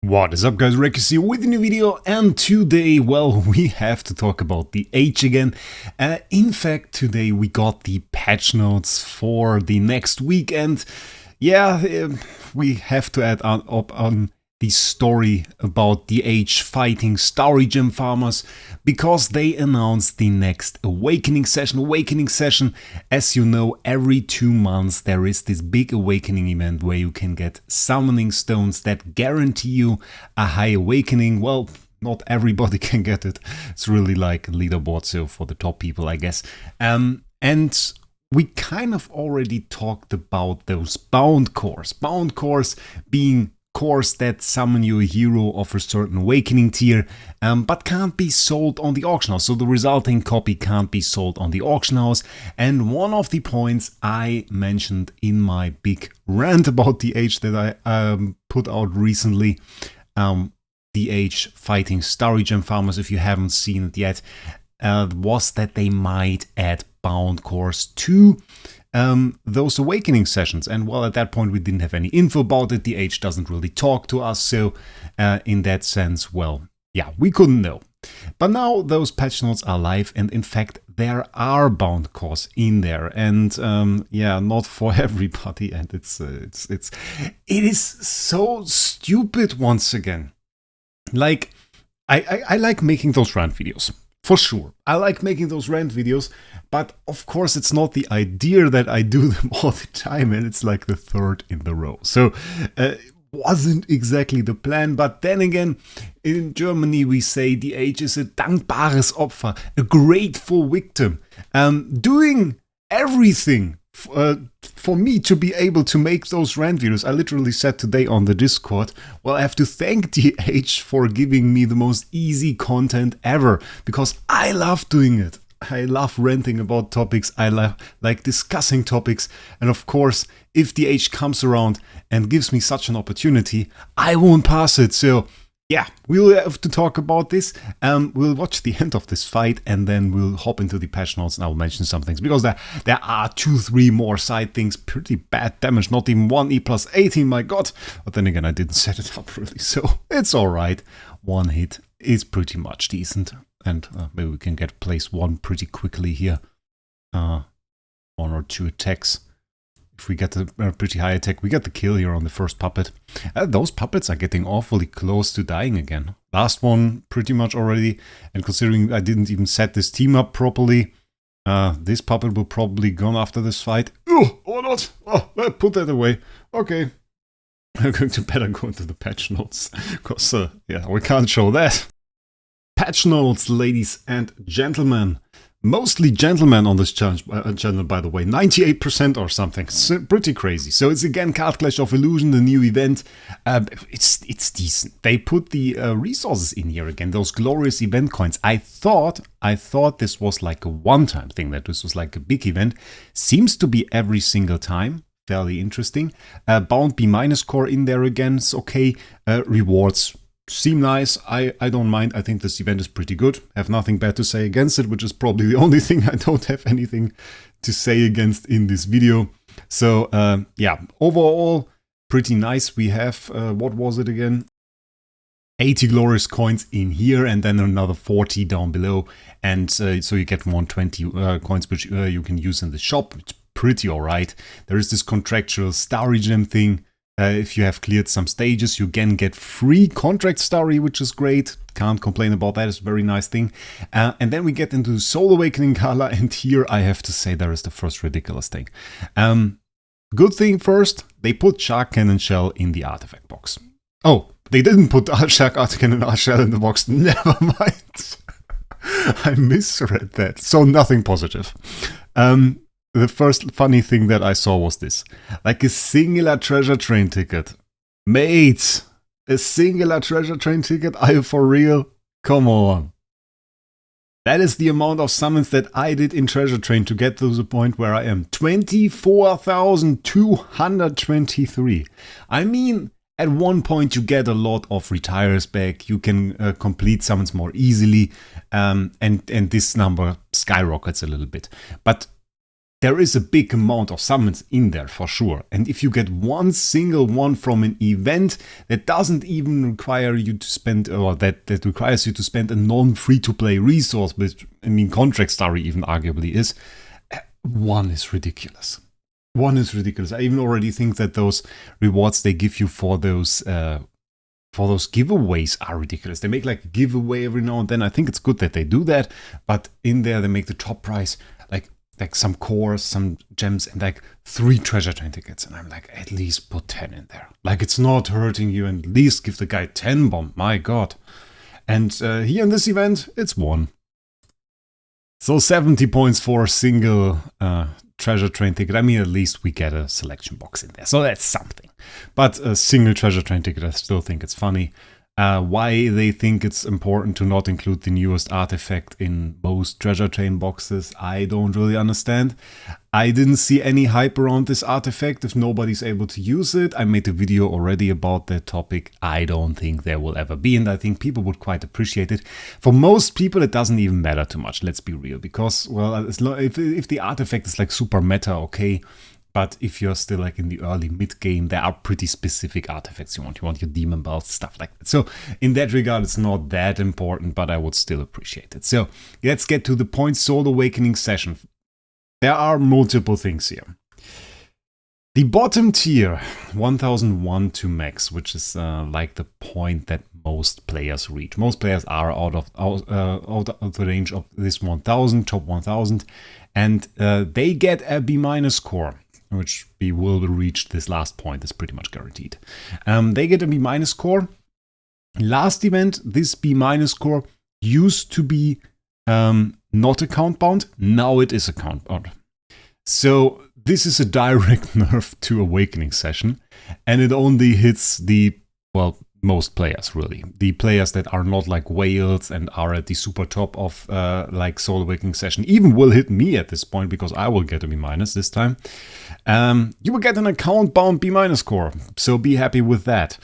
What is up, guys? Wraec is here with a new video, and today, well, we have to talk about the age again. In fact, today we got the patch notes for the next week, and yeah, we have to add up on the story about the age fighting Starry Gem farmers, because they announced the next awakening session. As you know, every 2 months there is this big awakening event where you can get summoning stones that guarantee you a high awakening. Well, not everybody can get it. It's really like a leaderboard, so for the top people, I guess. And we kind of already talked about those bound cores. Bound cores being cores that summon you a hero of a certain awakening tier, but can't be sold on the auction house. So the resulting copy can't be sold on the auction house. And one of the points I mentioned in my big rant about the age that I put out recently, the age fighting Starry Gem farmers, if you haven't seen it yet, was that they might add bound cores to those awakening sessions. And well, at that point we didn't have any info about it. The age doesn't really talk to us, so in that sense, well, yeah, we couldn't know. But now those patch notes are live, and in fact there are bound cores in there, and yeah, not for everybody. And it is so stupid once again. Like, I like making those rant videos. For sure, I like making those rant videos, but of course it's not the idea that I do them all the time, and it's like the third in the row. So wasn't exactly the plan, but then again, in Germany we say the age is a dankbares Opfer, a grateful victim, doing everything for me to be able to make those rant videos. I literally said today on the Discord, well, I have to thank the age for giving me the most easy content ever, because I love doing it. I love ranting about topics, I like discussing topics, and of course, if the age comes around and gives me such an opportunity, I won't pass it. So yeah, we'll have to talk about this. We'll watch the end of this fight, and then we'll hop into the patch notes, and I'll mention some things, because there are 2-3 more side things. Pretty bad damage, not even 1 E+18, my god. But then again, I didn't set it up really, so it's alright. One hit is pretty much decent, and maybe we can get place 1 pretty quickly here. 1 or 2 attacks. If we get a pretty high attack, we get the kill here on the first puppet. Those puppets are getting awfully close to dying again. Last one pretty much already, and considering I didn't even set this team up properly, this puppet will probably gone after this fight. Oh, or not! Oh, put that away. Okay. I'm going to better go into the patch notes, because yeah, we can't show that. Patch notes, ladies and gentlemen. Mostly gentlemen on this channel, by the way, 98% or something, so pretty crazy. So it's again Card Clash of Illusion, the new event. It's decent. They put the resources in here again, those glorious event coins. I thought this was like a one-time thing, that this was like a big event. Seems to be every single time. Fairly interesting. Bound B- core in there again, it's okay. Rewards seem nice. I don't mind. I think this event is pretty good. Have nothing bad to say against it, which is probably the only thing I don't have anything to say against in this video. So yeah, overall pretty nice. We have, what was it again? 80 glorious coins in here, and then another 40 down below. And so you get 120 coins, which you can use in the shop. It's pretty alright. There is this contractual Starry Gem thing. If you have cleared some stages, you can get free contract Starry, which is great. Can't complain about that. It's a very nice thing. And then we get into Soul Awakening Gala, and here I have to say there is the first ridiculous thing. Good thing first, they put Shark Cannon Shell in the artifact box. Oh, they didn't put Shark Cannon Shell in the box. Never mind. I misread that. So nothing positive. The first funny thing that I saw was this. Like a singular treasure train ticket. Mate, a singular treasure train ticket? Are you for real? Come on. That is the amount of summons that I did in Treasure Train to get to the point where I am. 24,223. I mean, at one point you get a lot of retires back. You can complete summons more easily. And this number skyrockets a little bit. But there is a big amount of summons in there for sure. And if you get one single one from an event that doesn't even require you to spend, or that requires you to spend a non-free-to-play resource, which, I mean, Contract Story even arguably is, one is ridiculous. One is ridiculous. I even already think that those rewards they give you for those giveaways are ridiculous. They make like a giveaway every now and then. I think it's good that they do that, but in there they make the top prize like some cores, some gems, and like 3 treasure train tickets. And I'm like, at least put 10 in there. Like, it's not hurting you, and at least give the guy 10 bomb. My god. And here in this event, it's 1. So 70 points for a single treasure train ticket. I mean, at least we get a selection box in there. So that's something. But a single treasure train ticket, I still think it's funny. Why they think it's important to not include the newest artifact in most treasure train boxes, I don't really understand. I didn't see any hype around this artifact if nobody's able to use it. I made a video already about that topic. I don't think there will ever be, and I think people would quite appreciate it. For most people, it doesn't even matter too much, let's be real, because, well, if the artifact is like super meta, okay. But if you're still like in the early mid-game, there are pretty specific artifacts you want. You want your demon belts, stuff like that. So in that regard, it's not that important, but I would still appreciate it. So let's get to the point. Soul Awakening session. There are multiple things here. The bottom tier, 1001 to max, which is like the point that most players reach. Most players are out of the range of this 1000, top 1000, and they get a B- score, which we will reach this last point, is pretty much guaranteed. They get a B- score. Last event, this B- score used to be not account bound. Now it is account bound. So this is a direct nerf to Awakening session, and it only hits the, well, most players really. The players that are not like whales and are at the super top of like Soul Awakening session even will hit me at this point, because I will get a B- this time. You will get an account bound B- score, so be happy with that.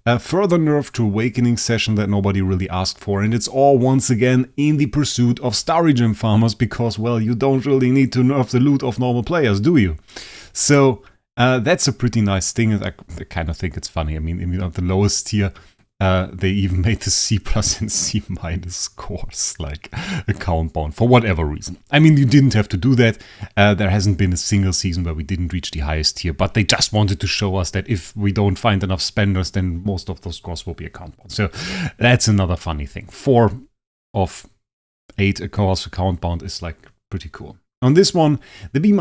A further nerf to Awakening session that nobody really asked for, and it's all once again in the pursuit of Starry Gem farmers, because, well, you don't really need to nerf the loot of normal players, do you? So that's a pretty nice thing. I kind of think it's funny. I mean, in the lowest tier, they even made the C+ and C- scores like account bound for whatever reason. I mean, you didn't have to do that. There hasn't been a single season where we didn't reach the highest tier, but they just wanted to show us that if we don't find enough spenders, then most of those scores will be account bound. So that's another funny thing. 4 of 8 scores account bound is like pretty cool. On this one, the B-.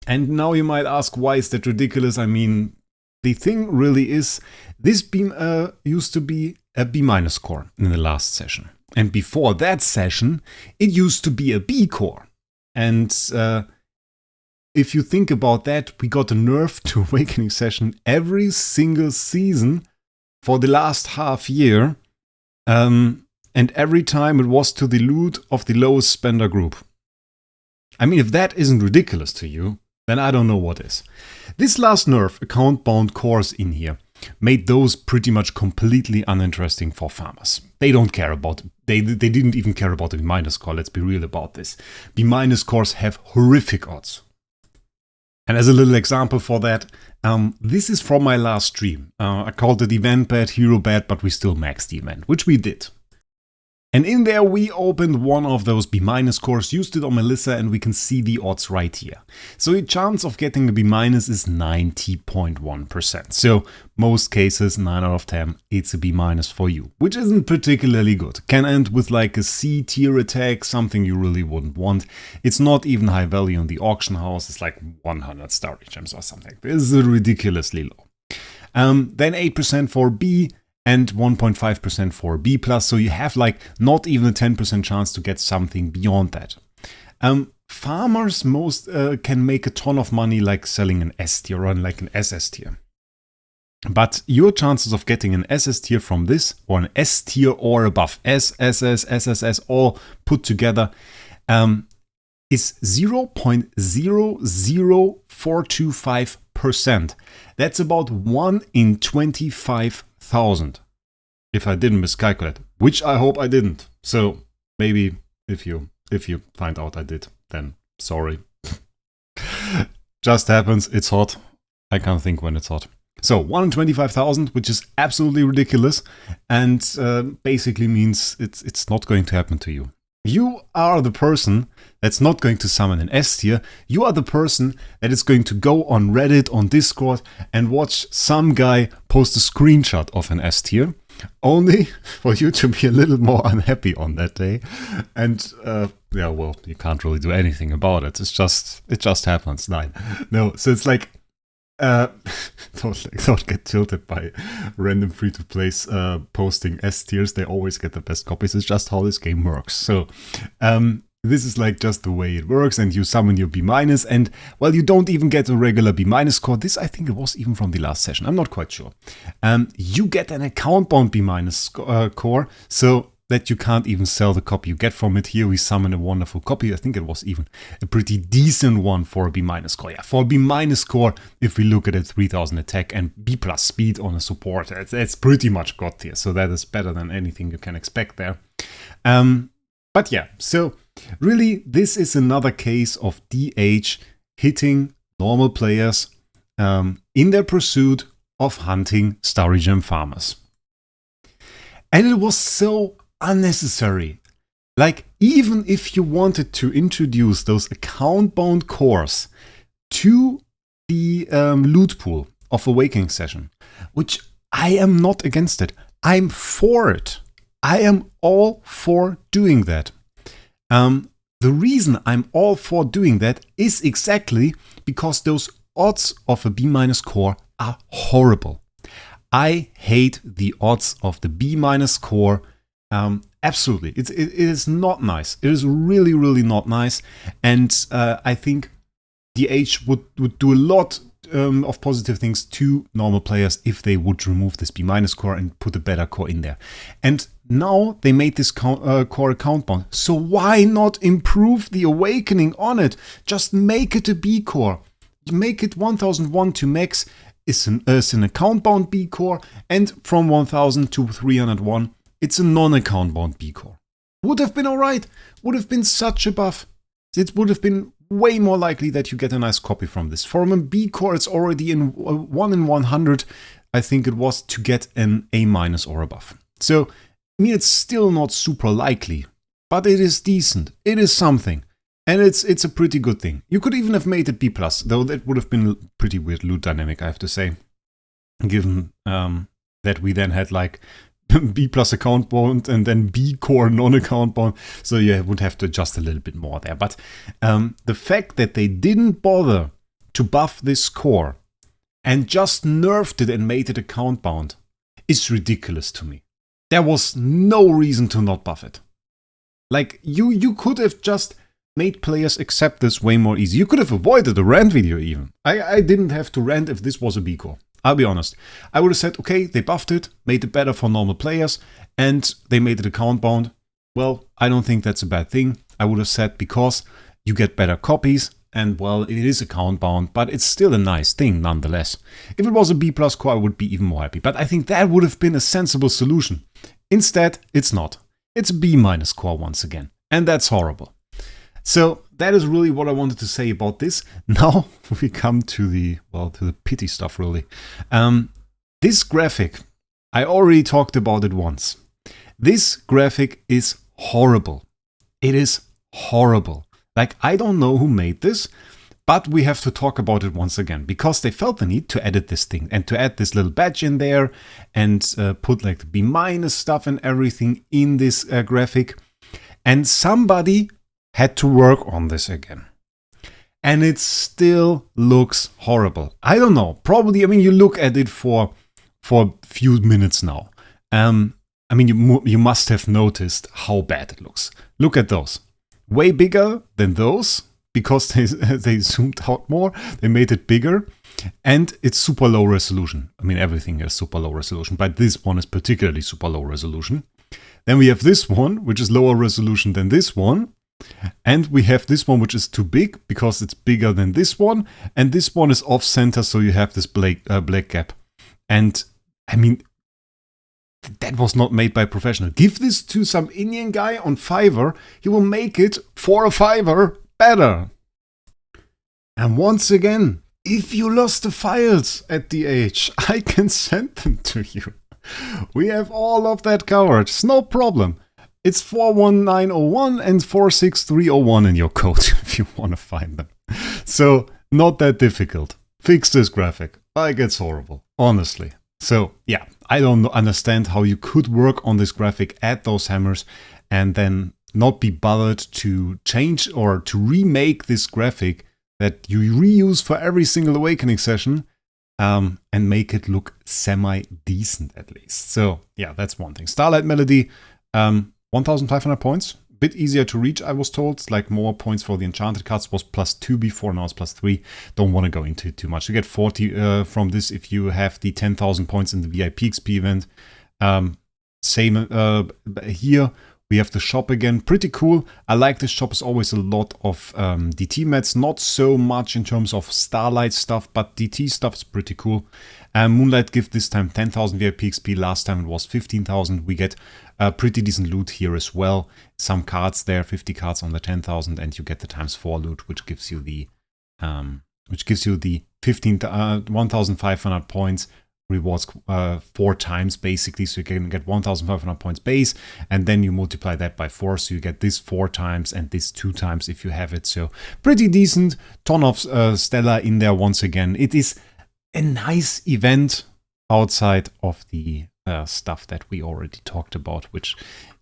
And now you might ask, why is that ridiculous? I mean, the thing really is, this beam used to be a B- core in the last session. And before that session, it used to be a B core. And if you think about that, we got a nerf to Awakening session every single season for the last half year. And every time it was to the loot of the lowest spender group. I mean, if that isn't ridiculous to you, then I don't know what is. This last nerf, account bound cores in here, made those pretty much completely uninteresting for farmers. They don't care about it. They didn't even care about the B- score, let's be real about this. B- scores have horrific odds. And as a little example for that, this is from my last stream. I called it event bad, hero bad, but we still maxed the event, which we did. And in there we opened one of those B- cores, used it on Melissa, and we can see the odds right here. So the chance of getting a B- is 90.1%. So most cases, 9 out of 10, it's a B- for you, which isn't particularly good. Can end with like a C tier attack, something you really wouldn't want. It's not even high value in the auction house, it's like 100 Starry Gems or something. This is ridiculously low. Then 8% for B, and 1.5% for B+, so you have like not even a 10% chance to get something beyond that. Farmers most can make a ton of money like selling an S tier or like an SS tier. But your chances of getting an SS tier from this, or an S tier or above, S, SS, SSS, all put together, is 0.00425%. That's about 1 in 25,000. If I didn't miscalculate, which I hope I didn't. So maybe if you find out I did, then sorry. Just happens, it's hot. I can't think when it's hot. So 125,000, which is absolutely ridiculous, and basically means it's not going to happen to you. You are the person that's not going to summon an S tier. You are the person that is going to go on Reddit, on Discord, and watch some guy post a screenshot of an S tier, only for you to be a little more unhappy on that day. And yeah, well, you can't really do anything about it. It just happens. No, so it's like, don't get tilted by random free-to-plays posting S tiers. They always get the best copies. It's just how this game works. So this is like just the way it works, and you summon your B-, and well, you don't even get a regular B- score. This, I think it was even from the last session. I'm not quite sure. You get an account-bound B- core, so that you can't even sell the copy you get from it. Here we summon a wonderful copy. I think it was even a pretty decent one for a B- core. Yeah, for a B- core, if we look at it, 3000 attack and B+ speed on a support, it's pretty much god tier. So that is better than anything you can expect there. But yeah, so really this is another case of DH hitting normal players in their pursuit of hunting Starry Gem farmers. And it was so unnecessary. Like, even if you wanted to introduce those account-bound cores to the loot pool of Awakening Session, which I am not against it. I'm for it. I am all for doing that. The reason I'm all for doing that is exactly because those odds of a B- core are horrible. I hate the odds of the B- core. Absolutely. It is not nice. It is really, really not nice. And I think DH would do a lot of positive things to normal players if they would remove this B- core and put a better core in there. And now they made this core account bound. So why not improve the Awakening on it? Just make it a B core. Make it 1001 to max is an account bound B core, and from 1000 to 301 it's a non-account bound B core. Would have been alright. Would have been such a buff. It would have been way more likely that you get a nice copy from this. From a B core, it's already in 1 in 100, I think it was, to get an A- or above. So, I mean, it's still not super likely, but it is decent. It is something. And it's a pretty good thing. You could even have made it B+, though that would have been a pretty weird loot dynamic, I have to say. Given that we then had like B+ account bound and then B core non-account bound. So yeah, would have to adjust a little bit more there. But the fact that they didn't bother to buff this core and just nerfed it and made it account bound is ridiculous to me. There was no reason to not buff it. Like, you could have just made players accept this way more easy. You could have avoided a rant video even. I didn't have to rant if this was a B core. I'll be honest. I would have said, okay, they buffed it, made it better for normal players, and they made it account bound. Well, I don't think that's a bad thing. I would have said because you get better copies, and well, it is account bound, but it's still a nice thing nonetheless. If it was a B+ core, I would be even more happy. But I think that would have been a sensible solution. Instead, it's not. It's a B- core once again. And that's horrible. So that is really what I wanted to say about this. Now we come to the pity stuff, really. This graphic, I already talked about it once. This graphic is horrible. It is horrible. Like, I don't know who made this, but we have to talk about it once again, because they felt the need to edit this thing and to add this little badge in there and put like the B- stuff and everything in this graphic. And somebody had to work on this again. And it still looks horrible. I don't know. Probably, I mean, you look at it for a few minutes now. I mean, you must have noticed how bad it looks. Look at those. Way bigger than those, because they zoomed out more. They made it bigger. And it's super low resolution. I mean, everything is super low resolution, but this one is particularly super low resolution. Then we have this one, which is lower resolution than this one. And we have this one, which is too big because it's bigger than this one. And this one is off center, so you have this black gap. And I mean, that was not made by a professional. Give this to some Indian guy on Fiverr, he will make it for a Fiverr better. And once again, if you lost the files at the H, I can send them to you. We have all of that covered, it's no problem. It's 41901 and 46301 in your code if you want to find them. So, not that difficult. Fix this graphic. Like, it's horrible, honestly. So, yeah, I don't understand how you could work on this graphic, add those hammers, and then not be bothered to change or to remake this graphic that you reuse for every single Awakening session, and make it look semi-decent at least. So, yeah, that's one thing. Starlight Melody, 1,500 points. Bit easier to reach, I was told. Like, more points for the enchanted cards was +2 before, now it's +3. Don't want to go into it too much. You get 40 from this if you have the 10,000 points in the VIP XP event. Same here. We have the shop again, pretty cool. I like this shop, is always a lot of DT mats, not so much in terms of Starlight stuff, but DT stuff is pretty cool. Moonlight gift this time 10,000 VIP XP, last time it was 15,000. We get pretty decent loot here as well. Some cards there, 50 cards on the 10,000, and you get the ×4 loot, which gives you the 1,500 points. Rewards 4 times basically, so you can get 1,500 points base, and then you multiply that by 4, so you get this 4 times and this 2 times if you have it. So pretty decent. Ton of Stella in there once again. It is a nice event outside of the stuff that we already talked about, which,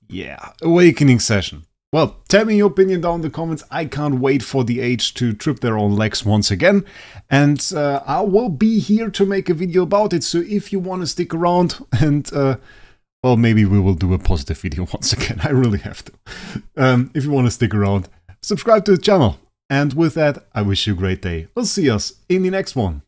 yeah, Awakening session. Well, tell me your opinion down in the comments. I can't wait for the H to trip their own legs once again. And I will be here to make a video about it. So if you want to stick around and, well, maybe we will do a positive video once again. I really have to. If you want to stick around, subscribe to the channel. And with that, I wish you a great day. We'll see us in the next one.